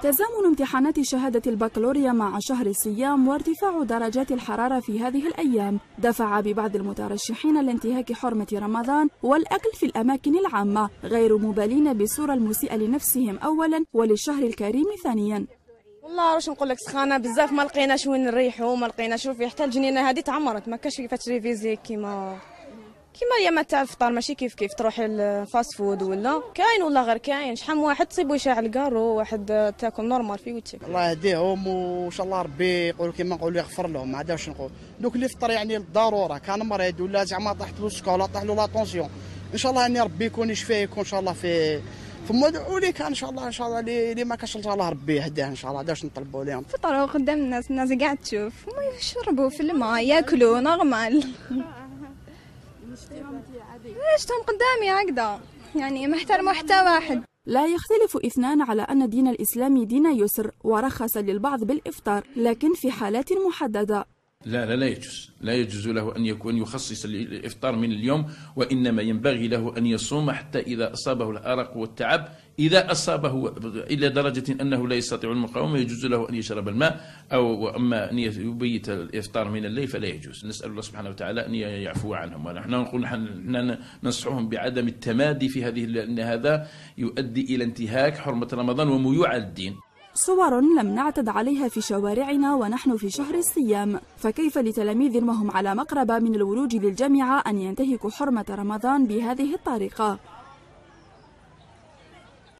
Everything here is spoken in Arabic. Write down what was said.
تزامن امتحانات شهادة البكالوريا مع شهر الصيام وارتفاع درجات الحرارة في هذه الأيام دفع ببعض المترشحين لانتهاك حرمة رمضان والأكل في الأماكن العامة، غير مبالين بالصورة المسيئة لنفسهم أولا وللشهر الكريم ثانيا. والله واش نقول لك، سخانه بزاف، ما لقيناش وين نريحوا، ما لقيناش. شوفي حتى الجنينه هذه تعمرت، ما كاش كيفاش تريفيزي كيما اليامات تاع الفطار، ماشي كيف تروحي الفاست فود ولا كاين ولا غير كاين. شحال من واحد تصيبو يشعل كارو، واحد تاكل نورمال في وجهك. الله يهديهم وان شاء الله ربي يقولوا كيما نقولوا يغفر لهم. ما عادش نقول دوك اللي فطر يعني للضروره، كان مريض ولا زعما طاحت له السكر ولا طاح له لا طونسيون، ان شاء الله يعني ربي يكون يشفيه، يكون ان شاء الله في ادعوا لي كان ان شاء الله اللي ما كانش ان شاء الله ربي يهديه ان شاء الله. هذاش نطلبوا لهم. فطروا قدام الناس قاعد تشوف، هما يشربوا في الماء، ياكلوا نورمال. عشتهم قدامي هكذا، يعني ما احترموا حتى واحد. لا يختلف اثنان على أن دين الإسلام دين يسر، ورخص للبعض بالإفطار لكن في حالات محددة. لا يجوز، لا يجوز له أن يخصص الإفطار من اليوم، وإنما ينبغي له أن يصوم حتى إذا أصابه الأرق والتعب، إذا أصابه إلى درجة أنه لا يستطيع المقاومة يجوز له أن يشرب الماء، أما أن يبيت الإفطار من الليل فلا يجوز. نسأل الله سبحانه وتعالى أن يعفو عنهم، ونحن نقول ننصحهم بعدم التمادي في هذه، لأن هذا يؤدي إلى انتهاك حرمة رمضان وميوعة الدين. صور لم نعتد عليها في شوارعنا ونحن في شهر الصيام، فكيف لتلاميذ وهم على مقربة من الولوج للجامعة أن ينتهكوا حرمة رمضان بهذه الطريقة؟